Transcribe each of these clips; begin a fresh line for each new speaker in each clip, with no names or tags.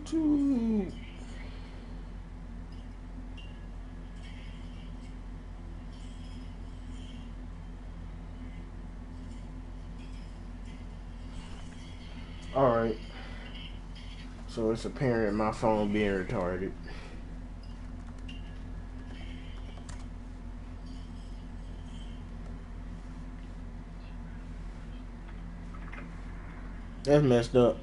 YouTube. Alright. So it's apparent my phone being retarded. That's messed up.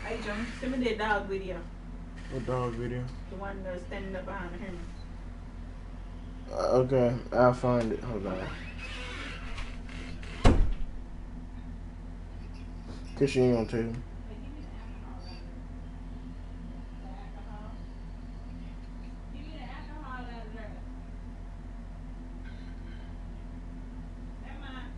Hey, John, send me that dog video.
What dog video?
The one that's standing up behind the hammer.
Okay, I'll find it. Hold on. Cause she ain't gonna tell you.
Hey, give me the alcohol out of there. The alcohol? Give me the alcohol out of there. That mine.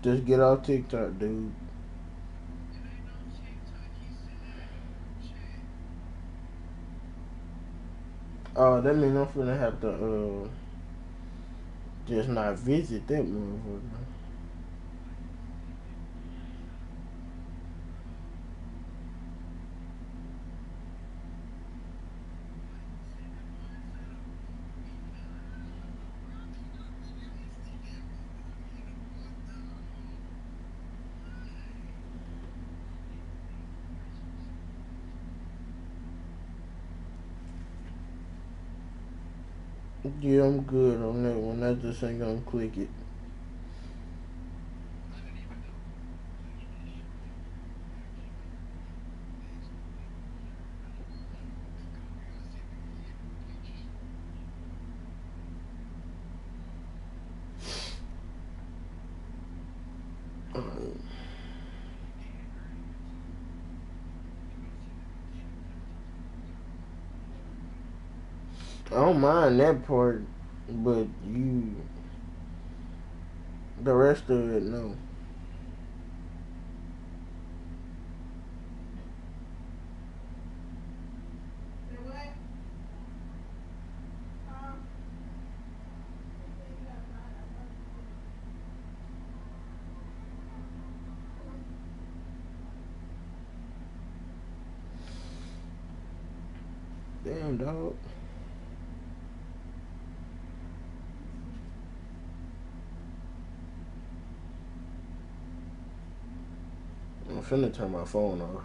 Just get off TikTok, dude. Oh, that means I'm finna have to just not visit that motherfucker. Yeah, I'm good on that one. I just ain't gonna click it. I don't mind that part, but the rest of it, no.
Say what? Huh?
Damn, dog. I'm finna turn my phone off.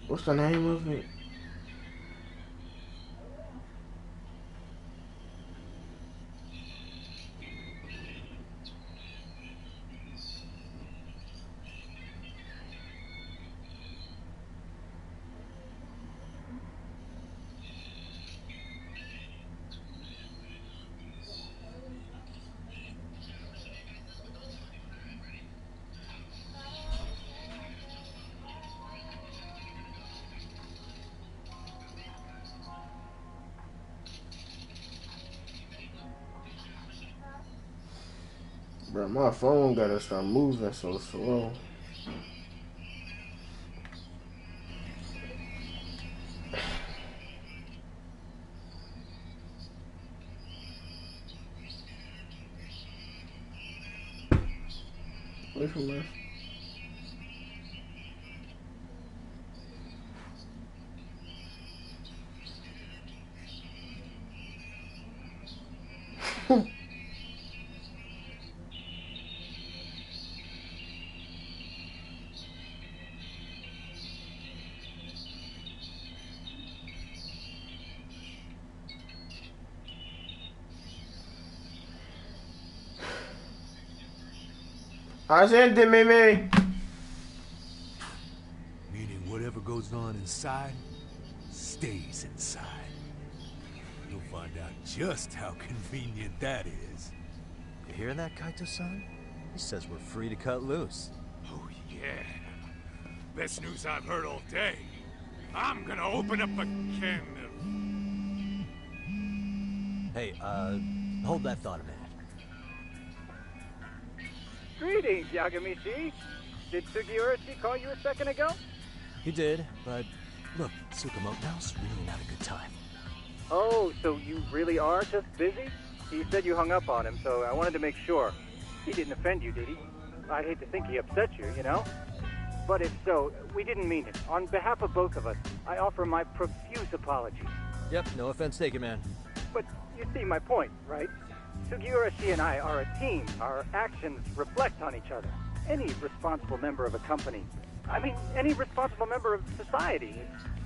What's the name of it? Bro, my phone gotta start moving so slow. Wait for me. Asente, Mimi.
Meaning whatever goes on inside, stays inside. You'll find out just how convenient that is.
You hear that, Kaito-san? He says we're free to cut loose.
Oh yeah. Best news I've heard all day. I'm gonna open up a can of...
Hey, hold that thought a minute.
Greetings, Yagamishi. Did Sugiurashi call you a second ago?
He did, but look, Tsukumo, now's really not a good time.
Oh, so you really are just busy? He said you hung up on him, so I wanted to make sure. He didn't offend you, did he? I'd hate to think he upset you, you know? But if so, we didn't mean it. On behalf of both of us, I offer my profuse apologies.
Yep, no offense taken, man.
But you see my point, right? Sugiurashi and I are a team. Our actions reflect on each other. Any responsible member of a company, I mean, any responsible member of society,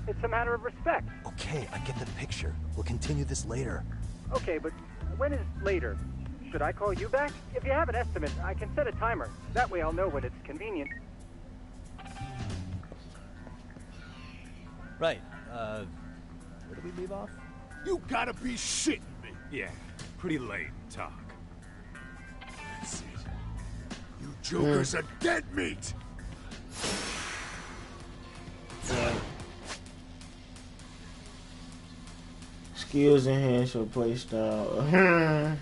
it's a matter of respect.
Okay, I get the picture. We'll continue this later.
Okay, but when is later? Should I call you back? If you have an estimate, I can set a timer. That way I'll know when it's convenient.
Right, where did we leave off?
You gotta be shitting me. Yeah, pretty lame talk. That's it. You jokers are dead meat!
Skills enhance your playstyle.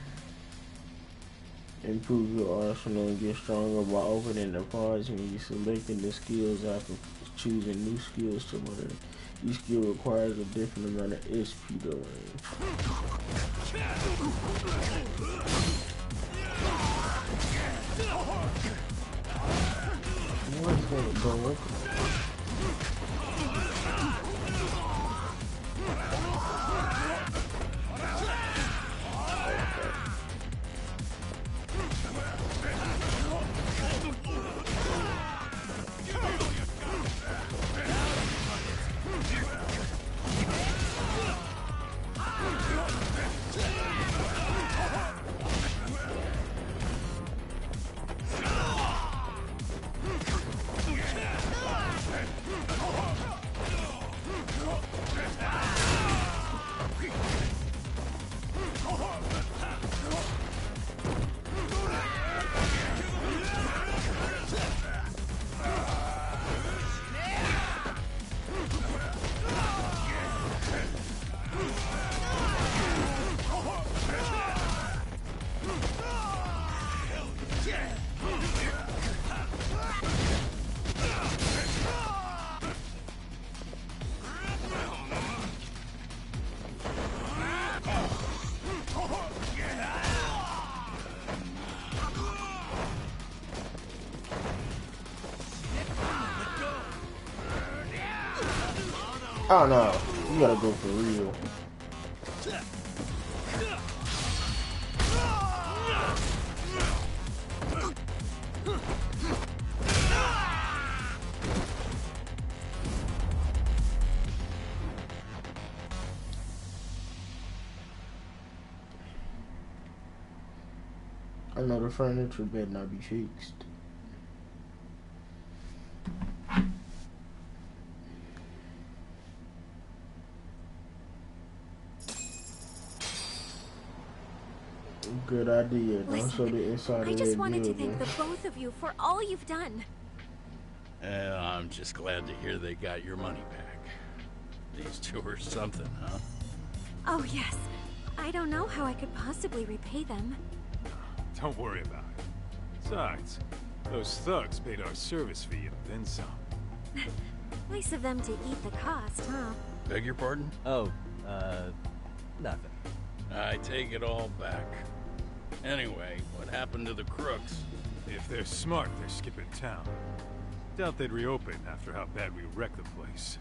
Improve your arsenal and get stronger by opening the cards when you're selecting the skills after choosing new skills to learn. Each skill requires a different amount of SP to learn. What's gonna go up? Oh no, you gotta go for real. I know the furniture better not be fixed. Good idea. Don't show the inside
I
of
just
that
wanted to
building.
thank the both of you for all you've done.
I'm just glad to hear they got your money back. These two are something, huh?
Oh yes. I don't know how I could possibly repay them.
Don't worry about it. Besides, those thugs paid our service fee and then some.
Nice of them to eat the cost, huh?
Beg your pardon?
Oh, nothing.
I take it all back. Anyway, what happened to the crooks?
If they're smart, they're skipping town. Doubt they'd reopen after how bad we wrecked the place.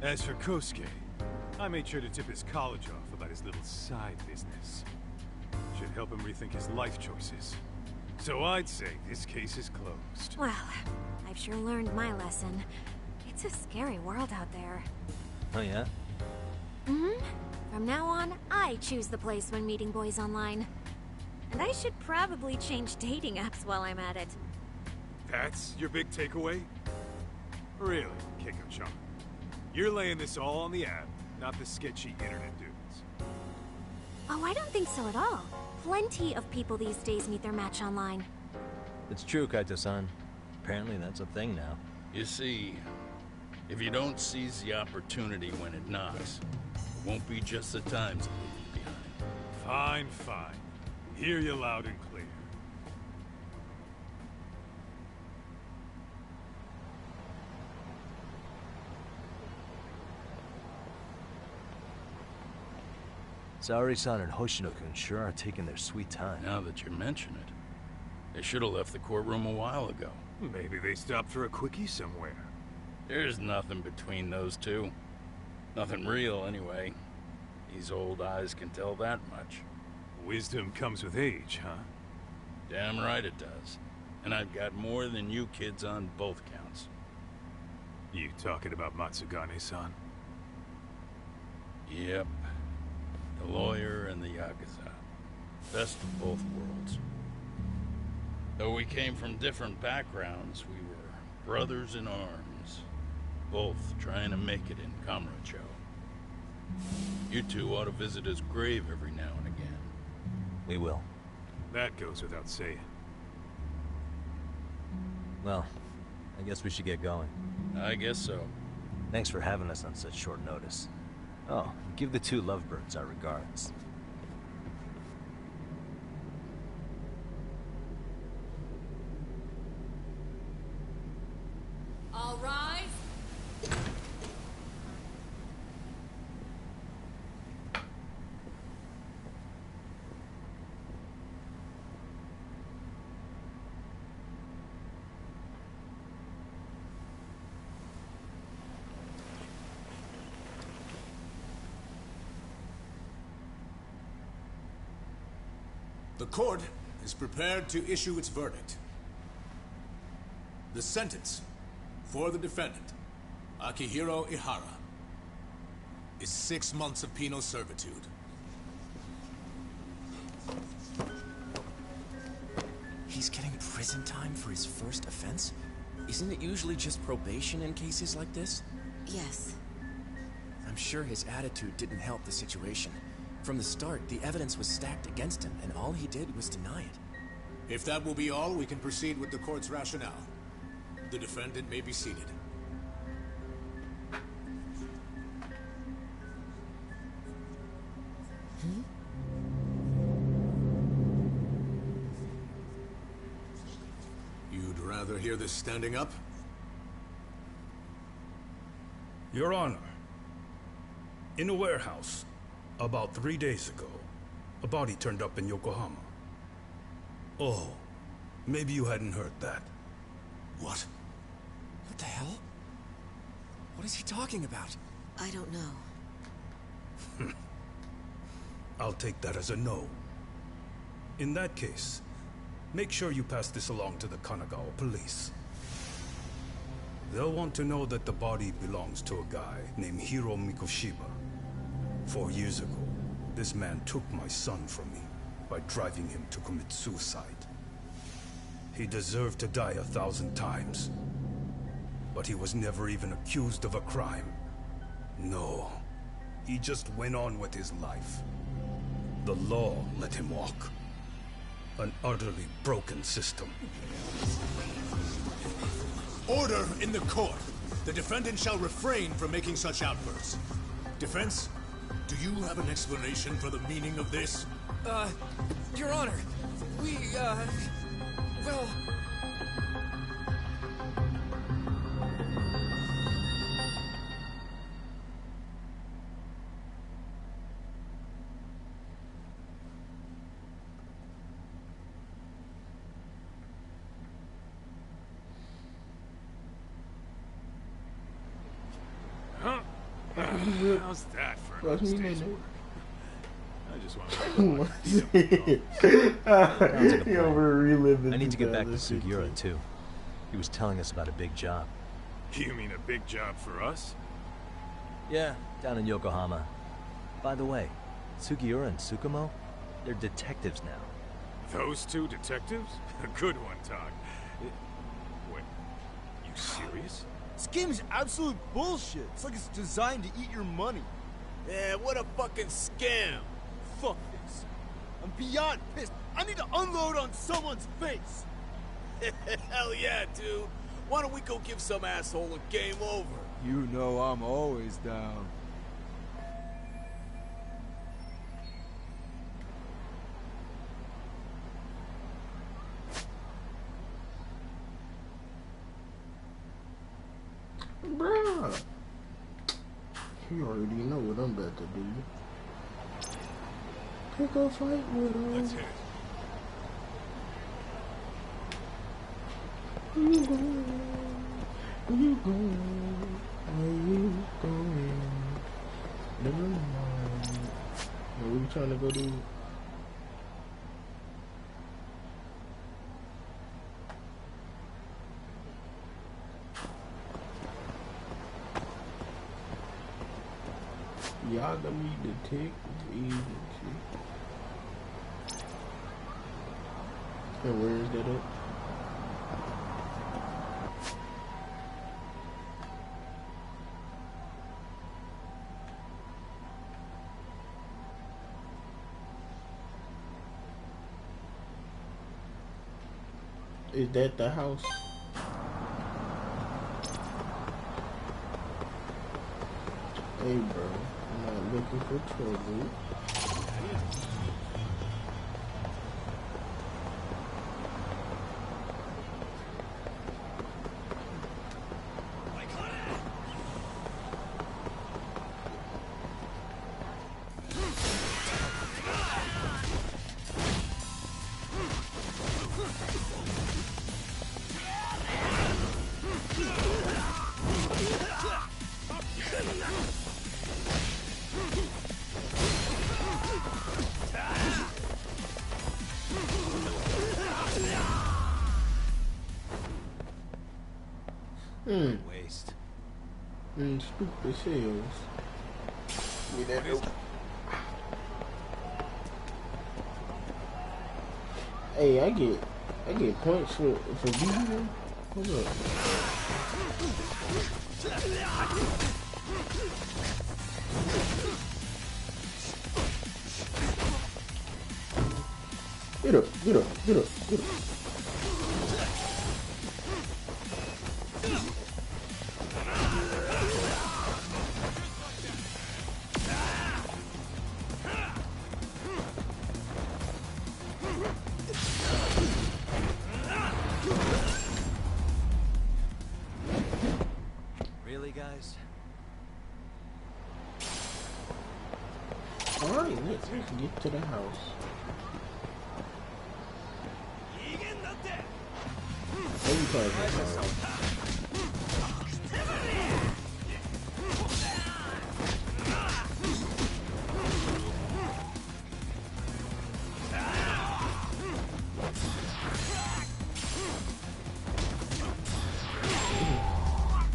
As for Kosuke, I made sure to tip his college off about his little side business. Should help him rethink his life choices. So I'd say this case is closed.
Well, I've sure learned my lesson. It's a scary world out there.
Oh, yeah?
Mm-hmm. From now on, I choose the place when meeting boys online. And I should probably change dating apps while I'm at it.
That's your big takeaway? Really, Keiko-chan? You're laying this all on the app, not the sketchy internet dudes.
Oh, I don't think so at all. Plenty of people these days meet their match online.
It's true, Kaito-san. Apparently that's a thing now.
You see, if you don't seize the opportunity when it knocks, it won't be just the times that leave you behind.
Fine, fine. Hear you loud and clear.
Saori-san and Hoshino-kun sure are taking their sweet time.
Now that you mention it, they should have left the courtroom a while ago.
Maybe they stopped for a quickie somewhere.
There's nothing between those two. Nothing real, anyway. These old eyes can tell that much.
Wisdom comes with age, huh?
Damn right it does. And I've got more than you kids on both counts.
You talking about Matsugane-san?
Yep. The lawyer and the Yakuza. Best of both worlds. Though we came from different backgrounds, we were brothers in arms. Both trying to make it in Kamurocho. You two ought to visit his grave every now and again.
We will.
That goes without saying.
Well, I guess we should get going.
I guess so.
Thanks for having us on such short notice. Oh, give the two lovebirds our regards.
All rise.
The court is prepared to issue its verdict. The sentence for the defendant, Akihiro Ihara, is 6 months of penal servitude.
He's getting prison time for his first offense? Isn't it usually just probation in cases like this?
Yes.
I'm sure his attitude didn't help the situation. From the start, the evidence was stacked against him, and all he did was deny it.
If that will be all, we can proceed with the court's rationale. The defendant may be seated. You'd rather hear this standing up?
Your Honor, in a warehouse, about 3 days ago, a body turned up in Yokohama. Oh, maybe you hadn't heard that.
What?
What the hell? What is he talking about?
I don't know.
I'll take that as a no. In that case, make sure you pass this along to the Kanagawa police. They'll want to know that the body belongs to a guy named Hiro Mikoshiba. 4 years ago, this man took my son from me by driving him to commit suicide. He deserved to die 1,000 times, but he was never even accused of a crime. No, he just went on with his life. The law let him walk. An utterly broken system.
Order in the court! The defendant shall refrain from making such outbursts. Defense? Do you have an explanation for the meaning of this?
Your Honor,
How's that for an upstairs work? I just want
I need to get back to Sugiura, too. He was telling us about a big job.
You mean a big job for us?
Yeah, down in Yokohama. By the way, Sugiura and Tsukumo, they're detectives now.
Those two detectives? A good one, Todd. Wait, you serious?
This game is absolute bullshit. It's like it's designed to eat your money.
Yeah, what a fucking scam.
Fuck this. I'm beyond pissed. I need to unload on someone's face.
Hell yeah, dude. Why don't we go give some asshole a game over?
You know I'm always down.
Bruh. You already know what I'm about to do. Pick a fight with him.
Let's hit it.
Where you going? Where you going? Where you going? Never mind. Where we trying to go to? Yagami Detective Agency. And where is that at? Is that the house? Hey bro, I'm not looking for trouble.
Waste.
Stupid sales. Give me that dope. Hey, I get points for beating him. Hold up. Get up, get up, get up, get up.
Really, guys?
Alright, let's get to the house.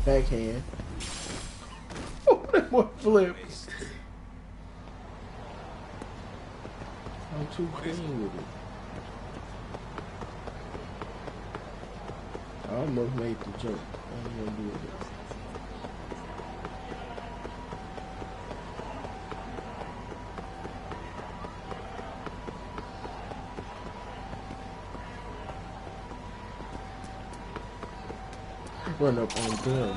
Backhand. Oh, that boy flips. I'm too clean with it. I almost made the jump. I ain't gonna do it. Run up on them.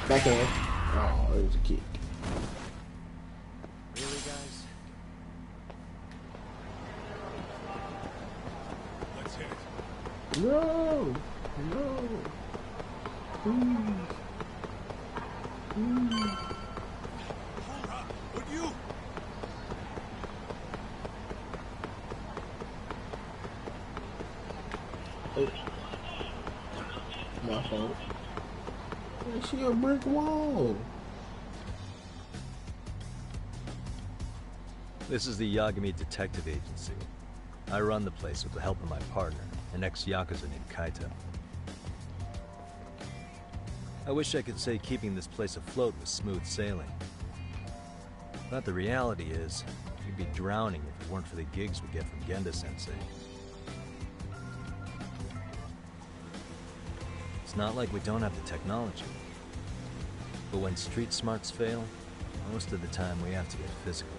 Backhand. Oh, it was a kick.
Really, guys?
Let's hit it.
No! No! Please. Please.
Would you?
Oh. My fault. I see a brick wall.
This is the Yagami Detective Agency. I run the place with the help of my partner, an ex-Yakuza named Kaito. I wish I could say keeping this place afloat was smooth sailing. But the reality is, we'd be drowning if it weren't for the gigs we get from Genda-sensei. It's not like we don't have the technology. But when street smarts fail, most of the time we have to get physical.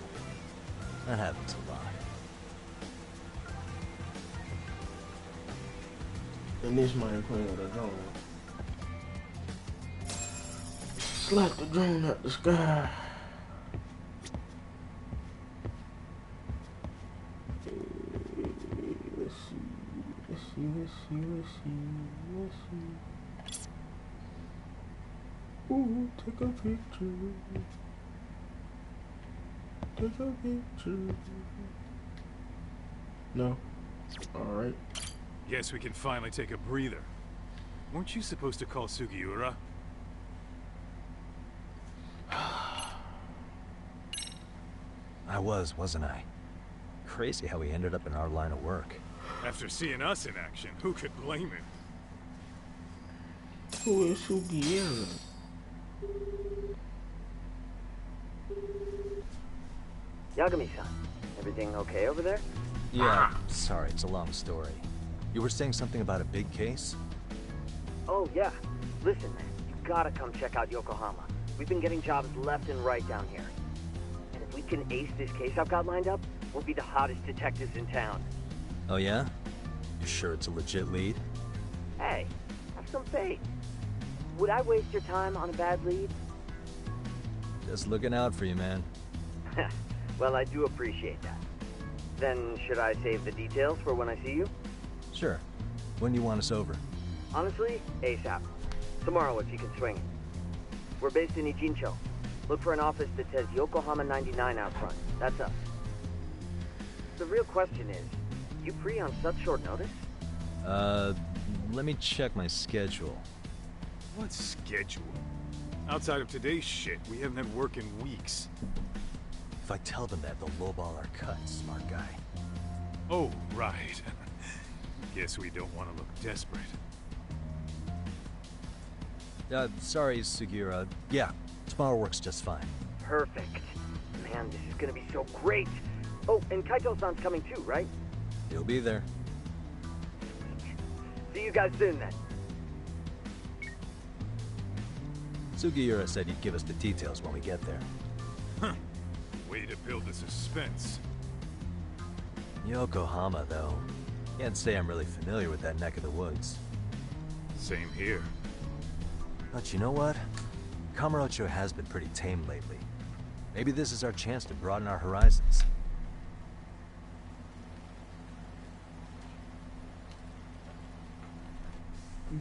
That happens a lot.
And this might play with a drone. Slap the drone at the sky. Let's see. Ooh, take a picture. Take a picture. No. Alright.
Guess we can finally take a breather. Weren't you supposed to call Sugiura?
I was, wasn't I? Crazy how he ended up in our line of work.
After seeing us in action, who could blame him?
Who is Sugiura?
Yagami-san, everything okay over there?
Yeah, sorry, it's a long story. You were saying something about a big case?
Oh, yeah. Listen, you gotta come check out Yokohama. We've been getting jobs left and right down here. And if we can ace this case I've got lined up, we'll be the hottest detectives in town.
Oh yeah? You sure it's a legit lead?
Hey, have some faith. Would I waste your time on a bad lead?
Just looking out for you, man.
Well, I do appreciate that. Then, should I save the details for when I see you?
Sure. When do you want us over?
Honestly, ASAP. Tomorrow if you can swing it. We're based in Ijincho. Look for an office that says Yokohama 99 out front. That's us. The real question is, you free on such short notice?
Let me check my schedule.
What schedule? Outside of today's shit, we haven't had work in weeks.
If I tell them that, they'll lowball our cut, smart guy.
Oh, right. Guess we don't want to look desperate.
Sorry, Sugiura. Yeah, tomorrow works just fine.
Perfect. Man, this is gonna be so great. Oh, and Kaito-san's coming too, right?
He'll be there.
See you guys soon, then.
Sugiura said he'd give us the details when we get there.
Huh. Way to build the suspense.
Yokohama, though. Can't say I'm really familiar with that neck of the woods.
Same here.
But you know what? Kamurocho has been pretty tame lately. Maybe this is our chance to broaden our horizons.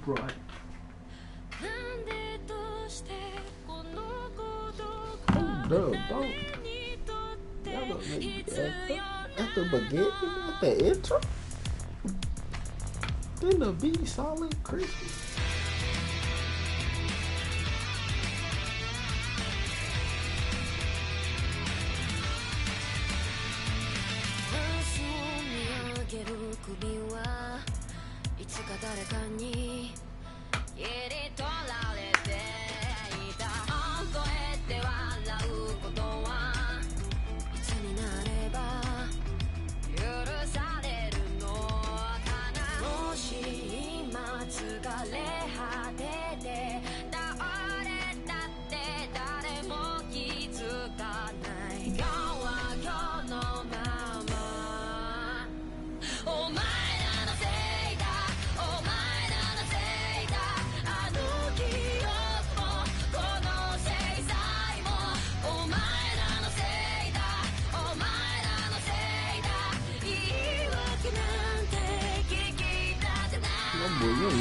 Right. Oh, no, don't. Y'all gonna make me at the beginning, at the intro? Then the beat solid, crispy.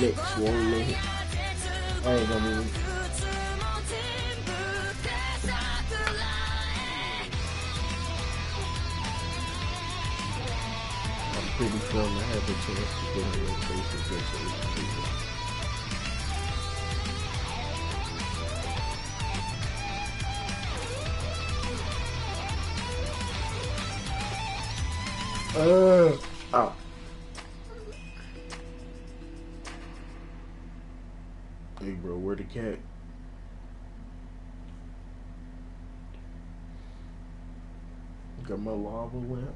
next swollen. I ain't gonna be. I'm pretty sure I'm gonna have a chance to get on your face against those people. Oh. Hey, bro, where the cat? Got my lava lamp.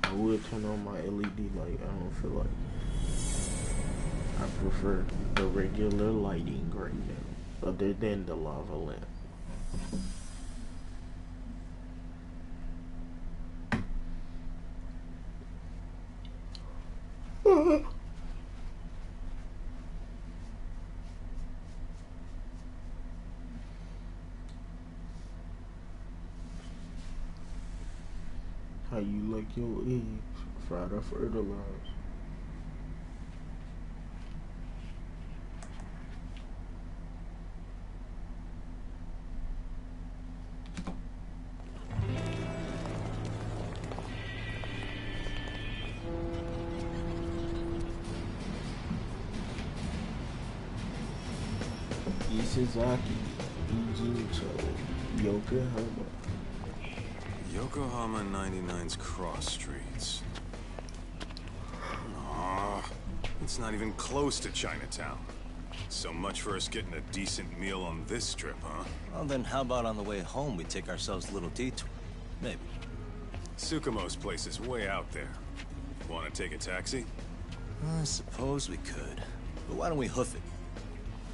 I would turn on my LED light. I don't feel like. I prefer the regular lighting right now, other than the lava lamp. How you like your eggs? Fried or fertilized? Isazaki, Ijincho, Yokohama.
Yokohama 99's cross streets. Aw, it's not even close to Chinatown. So much for us getting a decent meal on this trip, huh?
Well, then how about on the way home we take ourselves a little detour? Maybe.
Tsukumo's place is way out there. Want to take a taxi?
I suppose we could. But why don't we hoof it?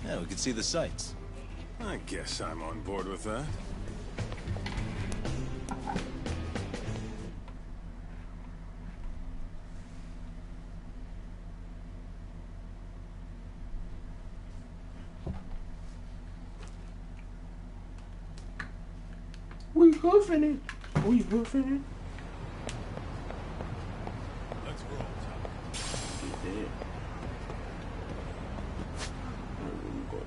Yeah, we could see the sights.
I guess I'm on board with that.
We hoofing it. We hoofing it.
Let's roll, Tom.
Get that. Where we go?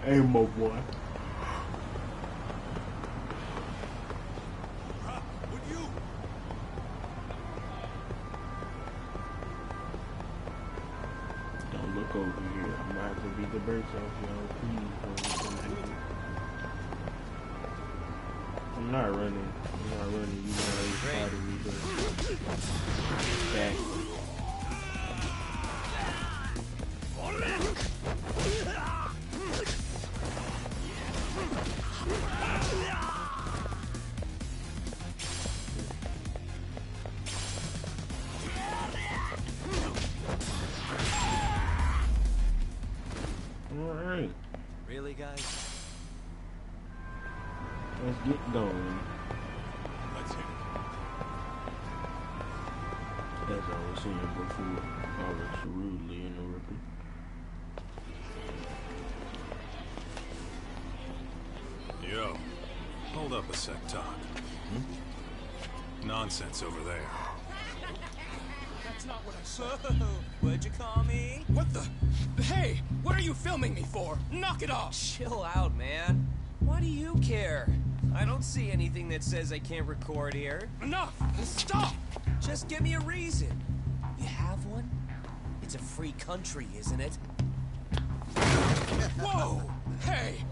Hey, my boy. Don't look over here. I'm about to beat the brakes off y'all. Please. I'm not running. I'm not running. You know how you spotted me, but back. Alright.
Really, guys?
Let's get going.
Let's hit it.
As I was saying before, I was rudely interrupted.
Yo, hold up a sec, Todd. Nonsense over there.
That's not what I said. What'd you call me? What the? Hey, what are you filming me for? Knock it off!
Chill out, man. Why do you care? I don't see anything that says I can't record here.
Enough! Stop!
Just give me a reason. You have one? It's a free country, isn't it?
Whoa! Hey!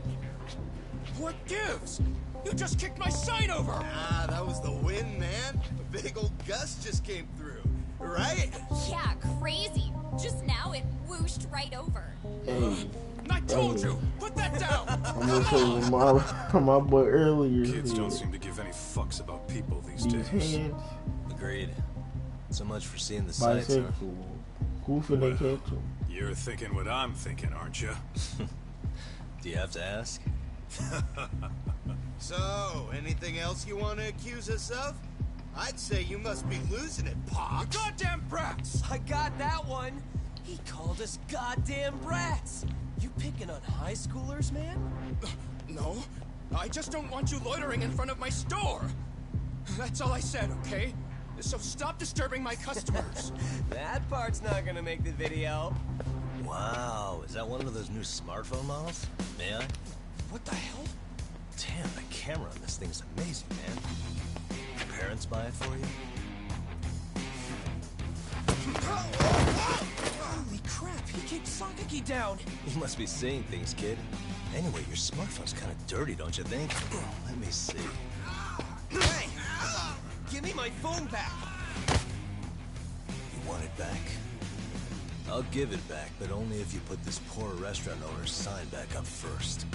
What gives? You just kicked my sign over!
Ah, that was the wind, man. A big old gust just came through, right?
Yeah, crazy. Just now it whooshed right over.
Hey.
I told you! Put that down!
I'm gonna say my boy earlier.
Kids don't seem to give any fucks about people these days.
Hands.
Agreed. So much for seeing the sights, huh?
Who finna catch him?
You're thinking what I'm thinking, aren't you?
Do you have to ask?
So, anything else you want to accuse us of? I'd say you must be losing it, Pops.
You goddamn brats!
I got that one! He called us goddamn brats!
You picking on high schoolers, man? No. I just don't want you loitering in front of my store. That's all I said, okay? So stop disturbing my customers.
That part's not gonna make the video.
Wow, is that one of those new smartphone models? May I?
What the hell?
Damn, the camera on this thing's amazing, man. Your parents buy it for you?
Holy crap, he kicked Sakaki down.
You must be seeing things, kid. Anyway, your smartphone's kind of dirty, don't you think? Let me see.
Hey! Give me my phone back!
You want it back? I'll give it back, but only if you put this poor restaurant owner's sign back up first.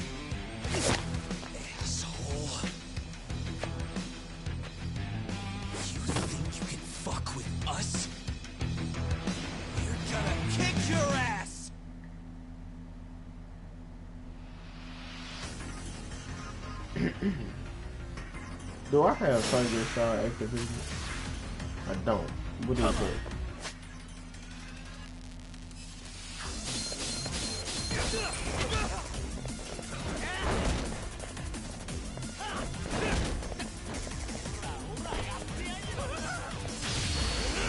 Asshole. You think you can fuck with us? We're gonna kick your ass!
Do I have Tiger Star activated? I don't. What is it?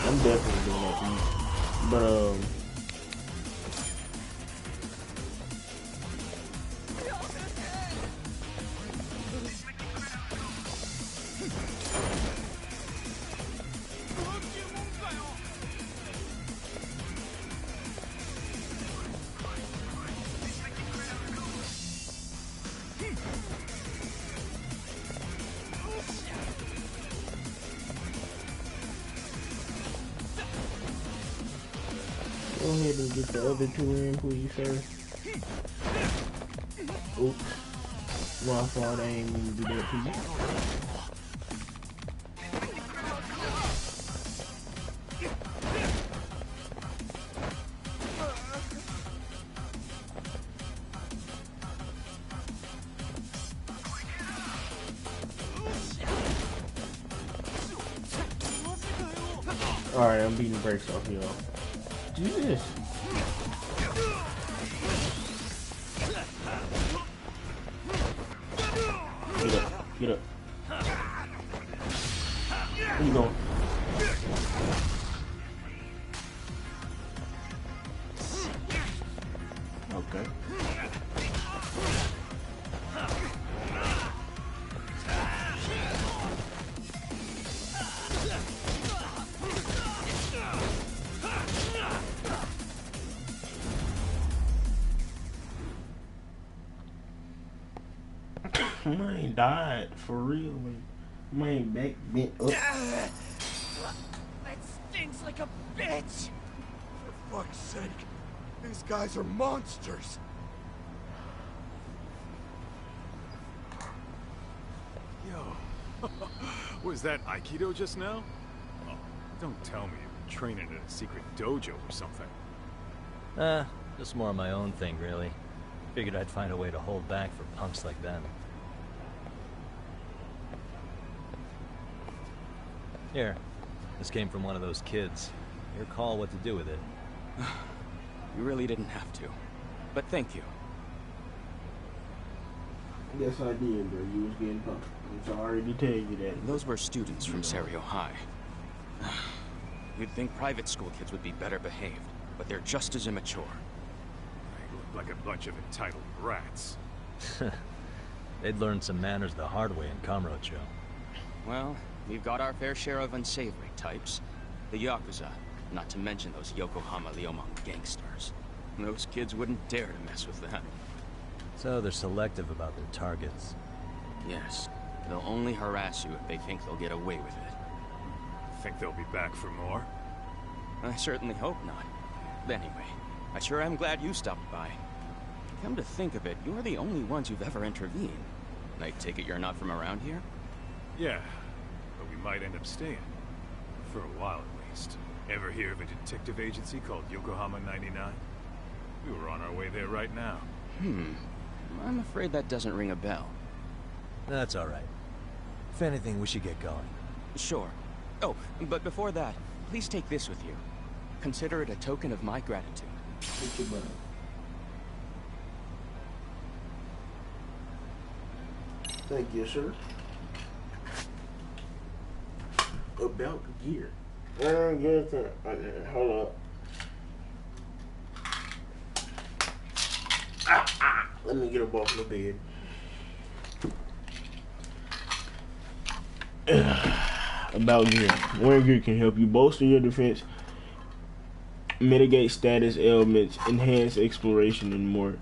I'm definitely doing that. But go ahead and get the other two in, please, sir. Oops. My fault, I ain't mean to do that to you. Alright, I'm beating the brakes off y'all. Jesus. Get up. Get up. Where you going? Okay. Mine died for real. Mine back bent up.
That stinks like a bitch! For fuck's sake, these guys are monsters!
Yo, was that Aikido just now? Oh, don't tell me you've been training in a secret dojo or something.
Just more my own thing, really. Figured I'd find a way to hold back for punks like them. Here, this came from one of those kids. Your call what to do with it.
You really didn't have to. But thank you.
Yes, I did, bro. You was getting pumped. I'm sorry to tell you that.
Those were students from Serio High. You'd think private school kids would be better behaved, but they're just as immature.
They look like a bunch of entitled brats.
They'd learned some manners the hard way in Kamurocho.
Well, we've got our fair share of unsavory types. The Yakuza, not to mention those Yokohama Liomang gangsters. Those kids wouldn't dare to mess with them.
So they're selective about their targets.
Yes. They'll only harass you if they think they'll get away with it.
Think they'll be back for more?
I certainly hope not. Anyway, I sure am glad you stopped by. Come to think of it, you're the only ones who've ever intervened. I take it you're not from around here?
Yeah, but we might end up staying. For a while at least. Ever hear of a detective agency called Yokohama 99? We were on our way there right now.
I'm afraid that doesn't ring a bell.
That's alright. If anything, we should get going.
Sure. Oh, but before that, please take this with you. Consider it a token of my gratitude.
Thank you, sir. About gear. I don't get that. Hold up. Let me get up off the bed. About gear. Wearing gear can help you bolster your defense, mitigate status ailments, enhance exploration, and more.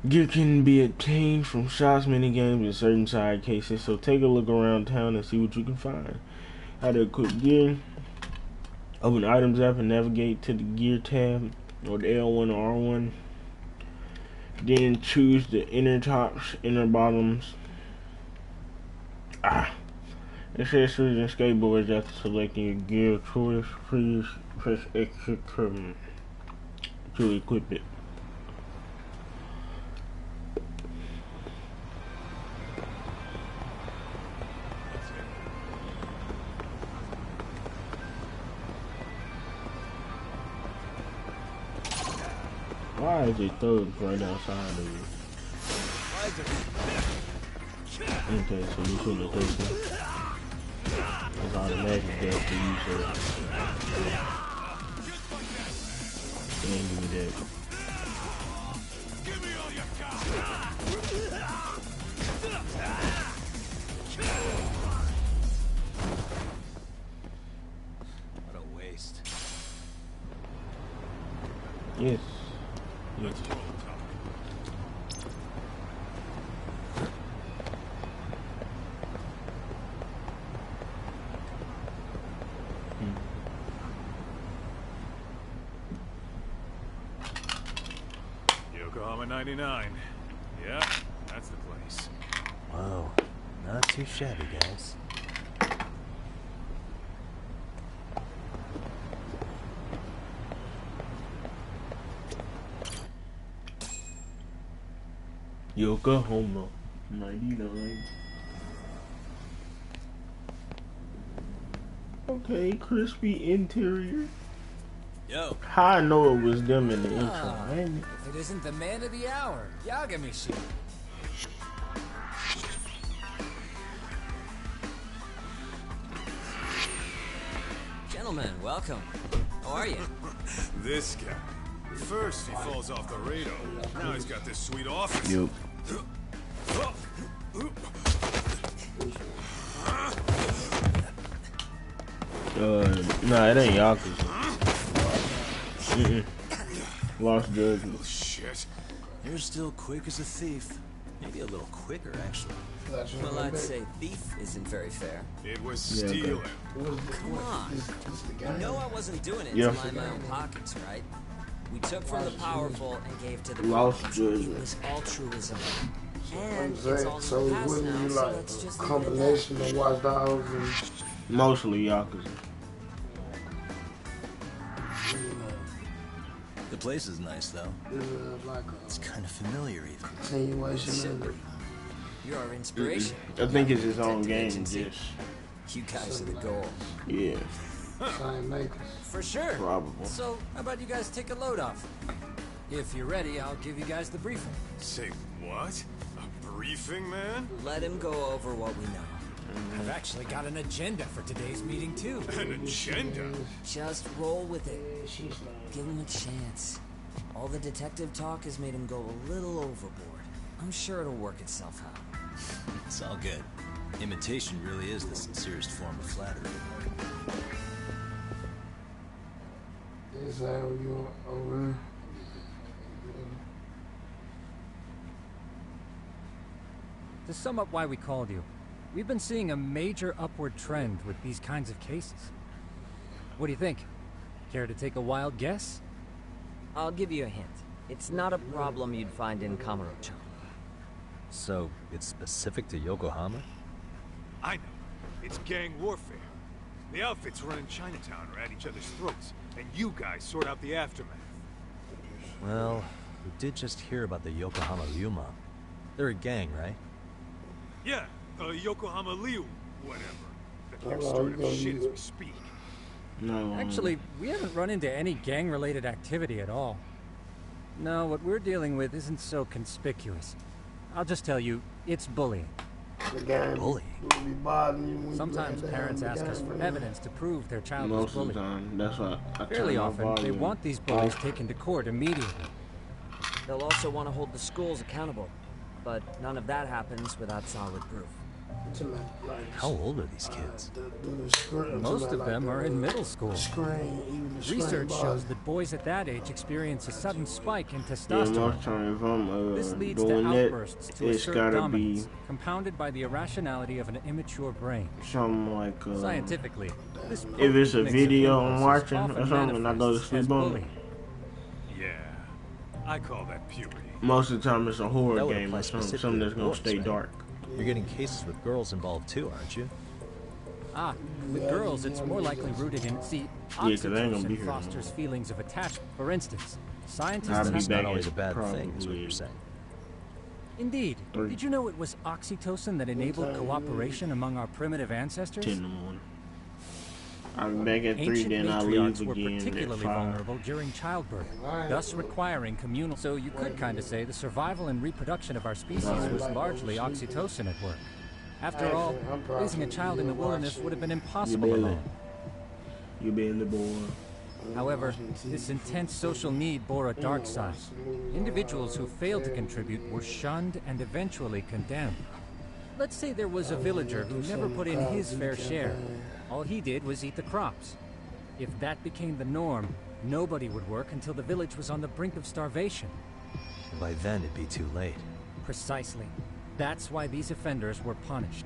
Gear can be obtained from shops, minigames, and certain side cases, so take a look around town and see what you can find. How to equip gear. Open items app and navigate to the gear tab, or the L1 or R1. Then choose the inner tops, inner bottoms. Accessories and skateboards after selecting your gear of choice. Please press X to equip it. Why is it thugs right outside of you? Okay, so you shouldn't have taken it. It's automatic death for you, sir. You ain't give me that.
What a waste.
Yes.
Let's roll, Tom. Yokohama 99. Yeah, that's the place.
Whoa, not too shabby, guys.
Yokohama 99. Okay, crispy interior.
Yo.
How I know it was them in the intro, ain't it?
If it isn't the man of the hour, Yagami-shi.
Gentlemen, welcome. How are you?
This guy. First he falls off the radar. Now he's got this sweet office.
Yep. Nah, it ain't Yakuza. Lost Judgement.
Oh, shit.
You're still quick as a thief. Maybe a little quicker, actually.
Well, I'd say thief isn't very fair.
It was stealing.
Come on. You know I wasn't doing it to line my own pockets, right? We took from the powerful and gave to the
Lost
poor. It
Judgement.
was altruism. And it's all
So
in the past
wouldn't
now,
you
so
like
let's just
a
leave it at that.
combination of Watch Dogs and
Mostly Yakuza.
The place is nice, though.
like
It's kind of familiar, even.
continuation of it?
You're our inspiration.
I think it's his own game,
Agency.
just.
You guys are the goal.
Yeah.
Same makers.
For sure.
Probable.
So, how about you guys take a load off? If you're ready, I'll give you guys the briefing.
Say what? A briefing, man?
Let him go over what we know.
I've actually got an agenda for today's meeting, too.
An agenda?
Just roll with it. Give him a chance. All the detective talk has made him go a little overboard. I'm sure it'll work itself out.
It's all good. Imitation really is the sincerest form of flattery.
Is that what you over?
To sum up why we called you, we've been seeing a major upward trend with these kinds of cases. What do you think? Care to take a wild guess?
I'll give you a hint. It's not a problem you'd find in Kamurocho.
So, it's specific to Yokohama?
I know. It's gang warfare. The outfits running Chinatown are at each other's throats, and you guys sort out the aftermath.
Well, we did just hear about the Yokohama Ryuma. They're a gang, right?
Yeah, Yokohama Liu, whatever. They're starting up shit as we speak.
No.
Actually, we haven't run into any gang-related activity at all. No, what we're dealing with isn't so conspicuous. I'll just tell you, it's bullying.
The game
Bullying?
will be bothering you when
Sometimes
you lay down
parents
the
ask us
game,
for
man.
evidence to prove their child was
Most of
bullied.
the time, that's why I
Fairly
turn my
often, they
volume
want these bullies
off.
taken to court immediately.
They'll also want to hold the schools accountable, but none of that happens without solid proof.
How old are these kids?
Most of them are in middle school. Research
bars.
shows that boys at that age experience a sudden spike in
Yeah,
testosterone.
most time if I'm
This leads to
doing that,
outbursts to
it's
assert
gotta
dominance,
be
compounded by the irrationality of an immature brain.
something like
Scientifically, this
if it's a
mix of
video I'm
impulses
watching or
often
something and I go to
manifests as
sleep on it,
bullying.
Yeah, I call that puberty.
most of the time it's a horror
That would
game
apply
or something
specifically
that's
to
gonna
boys,
stay
right?
dark.
You're getting cases with girls involved too, aren't you?
Ah, with girls, it's more likely rooted in, see,
Yeah, 'cause they ain't gonna be
oxytocin
here
fosters
no
feelings of attachment. For instance, scientists
I'll be
have
back
Not always a
at
bad thing, is what
probably
you're saying.
Indeed.
3.
Did you know it was oxytocin that enabled cooperation among our primitive ancestors?
10 in the morning. I'll be back at 3,
Ancient
then I'll
matriarchs
leave
were
again at
particularly
5.
vulnerable during childbirth, thus requiring communal. So you could kind of say the survival and reproduction of our species was largely oxytocin at work. After all, raising a child in the wilderness would have been impossible alone.
You been the boy.
However, this intense social need bore a dark side. Individuals who failed to contribute were shunned and eventually condemned. Let's say there was a villager who never put in his fair share. All he did was eat the crops. If that became the norm, nobody would work until the village was on the brink of starvation.
By then, it'd be too late.
Precisely. That's why these offenders were punished.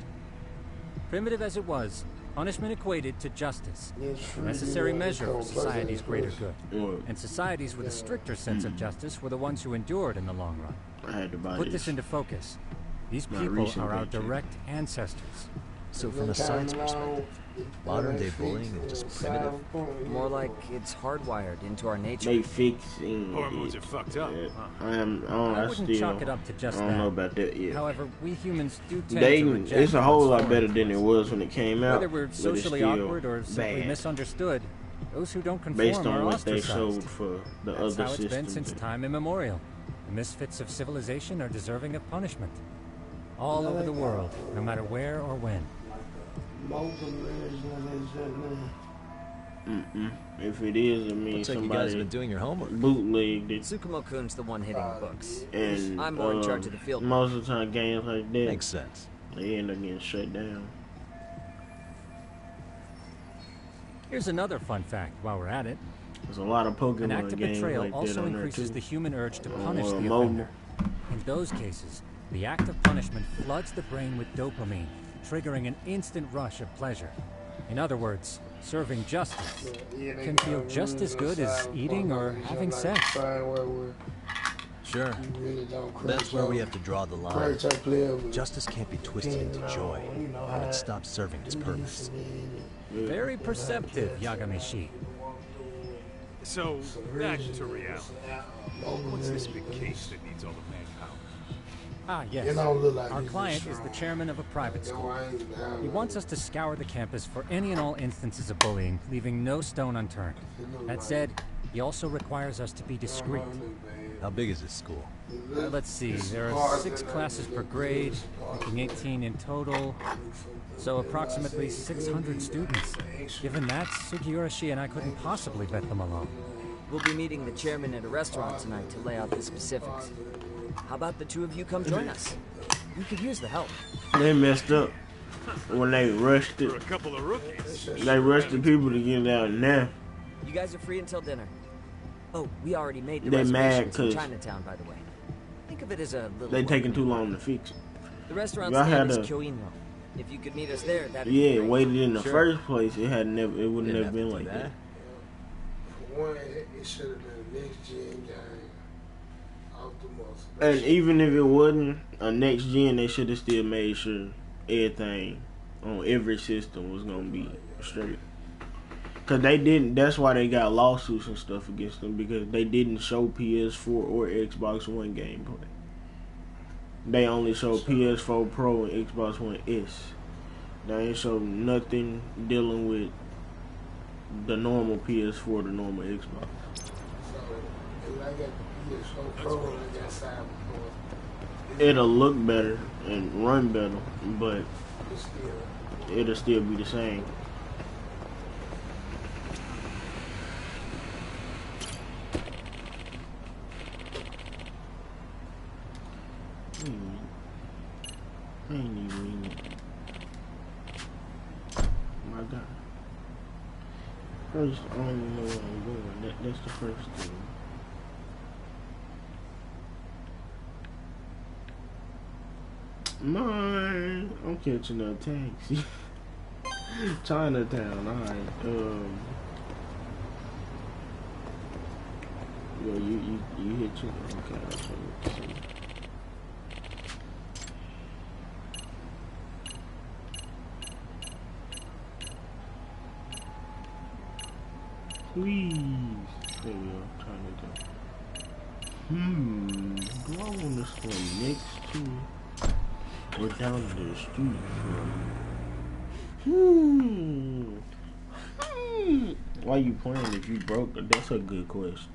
Primitive as it was, punishment equated to justice, a necessary measure for society's greater good. And societies with a stricter sense of justice were the ones who endured in the long run.
I had to buy
Put this into focus. These
My
people
recent
are our
paycheck.
direct ancestors.
So from a science perspective, modern-day bullying is just primitive.
More like it's hardwired into our nature.
They fixing
Hormones
it.
are fucked up.
Yeah.
Huh?
I wouldn't
still,
chalk it up to just
I don't
that.
know about that yet.
However, we humans do tend
They,
to reject
it's a whole
what's
lot better
foreign
than
to
it
us.
was when it came out.
Whether we're
but it's
socially
still
awkward or simply
bad,
misunderstood, those who don't conform
based
are
on what they
ostracized.
showed for the
That's
other
how it's been
systems.
since time immemorial. The misfits of civilization are deserving of punishment. All over the world, no matter where or when.
If it is, I mean,
Looks like you
somebody
guys have been doing your homework.
bootlegged it.
Tsukumo-kun's the one hitting the books.
And
I'm more in charge of the field.
most of the time, games like that
Makes sense.
They end up getting shut down.
Here's another fun fact while we're at it.
There's a lot of Pokemon
An act of
games
betrayal
like that
also
on there
increases
too.
the human urge to punish the
mobile.
offender. In those cases, the act of punishment floods the brain with dopamine, triggering an instant rush of pleasure. In other words, serving justice can feel just as good as eating or having sex.
Sure. That's where we have to draw the line. Justice can't be twisted into joy, and it stops serving its purpose.
Very perceptive, Yagamishi.
So, back to reality. What's this big case that needs all the manpower?
Ah, yes.
You don't look like
Our
you
client
just
is the
strong.
chairman of a private school.
No,
He wants us to scour the campus for any and all instances of bullying, leaving no stone unturned. That said, he also requires us to be discreet.
How big is this school?
Let's see, there are 6 classes per grade, making 18 in total, so approximately 600 students. Given that, Sugiurashi and I couldn't possibly vet them alone.
We'll be meeting the chairman at a restaurant tonight to lay out the specifics. How about the two of you come join us? We could use the help.
They messed up when they rushed it.
For a couple of rookies.
They rushed the people to get out now.
You guys are free until dinner. Oh, we already made the
They mad
reservations in
'cause
Chinatown, by the way. Think of it as a little.
They taking
welcome.
too long to fix it.
The restaurant's
Y'all
name
had
is
to-
Kyoinro. If you could meet us there, that'd be
Yeah,
great.
waited in the
Sure.
first place. It had never. It wouldn't
Didn't
have
have
been
to do
like that.
For one, it should have been a next gen game off the muscle.
And even if it wasn't a next gen, they should have still made sure everything on every system was gonna be straight. Cause they didn't. That's why they got lawsuits and stuff against them, because they didn't show PS4 or Xbox One gameplay. They only showed PS4 Pro and Xbox One S. They ain't showed nothing dealing with the normal PS4, the normal Xbox.
So, if I got the PS4 Pro and I got Cyberpunk,
it'll look better and run better, but it'll still be the same. I ain't even reading it. My God. First, I don't even know where I'm going. That's the first thing. Mine. I'm catching a taxi. Chinatown. Alright. Well, you hit you. Okay. Let's see. Please. There we go. Chinatown. Do I want to swim next to or down the street from? Why you playing if you broke? That's a good question.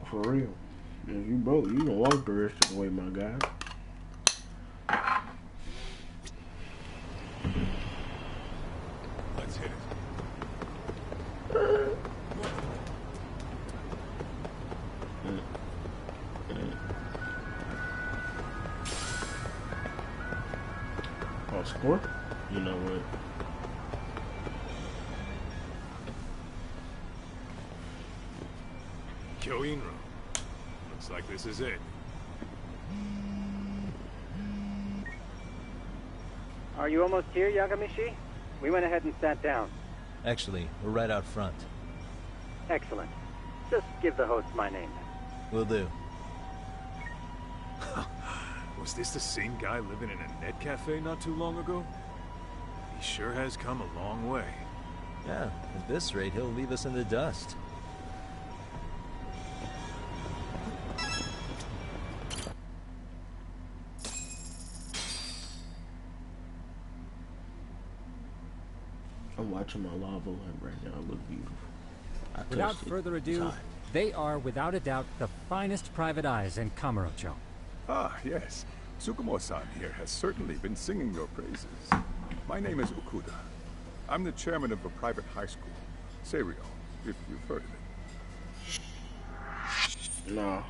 For real. If you broke, you can walk the rest of the way, my guy.
Let's hit it.
Oh, score? You know what?
Kyoinro. Looks like this is it.
Are you almost here, Yagamishi? We went ahead and sat down.
Actually, we're right out front.
Excellent. Just give the host my name.
Will do.
Was this the same guy living in a net cafe not too long ago? He sure has come a long way.
Yeah, at this rate, he'll leave us in the dust.
I'm watching my lava lamp right now. It looks beautiful.
Without further ado, they are without a doubt the finest private eyes in Kamurocho.
Ah, yes. Tsukumo-san here has certainly been singing your praises. My name is Ukuda. I'm the chairman of a private high school, Seiryo, if you've heard of it.
No.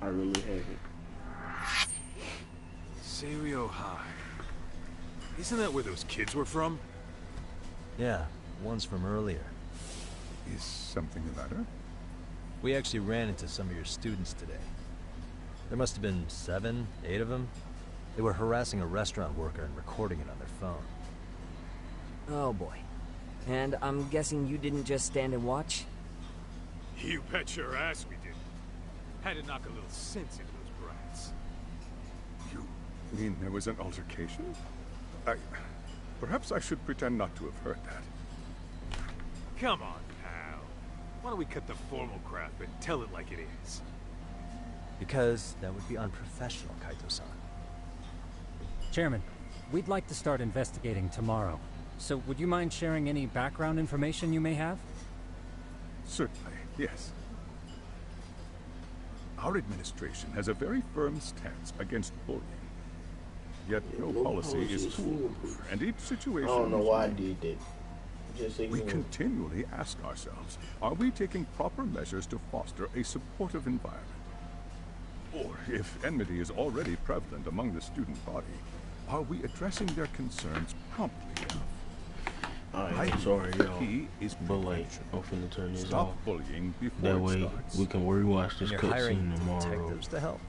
I really haven't.
Seiryo High. Isn't that where those kids were from?
Yeah, one's from earlier.
Is something the matter?
We actually ran into some of your students today. There must have been 7, 8 of them. They were harassing a restaurant worker and recording it on their phone.
Oh boy. And I'm guessing you didn't just stand and watch?
You bet your ass we did. Had to knock a little sense into those brats.
You mean there was an altercation? Perhaps I should pretend not to have heard that.
Come on, pal. Why don't we cut the formal crap and tell it like it is?
Because that would be unprofessional, Kaito-san.
Chairman, we'd like to start investigating tomorrow. So would you mind sharing any background information you may have?
Certainly, yes. Our administration has a very firm stance against bullying. Yet no policy is foolproof, and each situation...
I don't know why I did that.
We continually ask ourselves, are we taking proper measures to foster a supportive environment? Or, if enmity is already prevalent among the student body, are we addressing their concerns promptly enough?
I'm sorry, y'all.
Key is
but like, I'm finna turn this
Stop
off.
bullying before
That
it
way,
starts.
we can rewatch this
You're
cutscene
hiring
tomorrow.
detectives to help.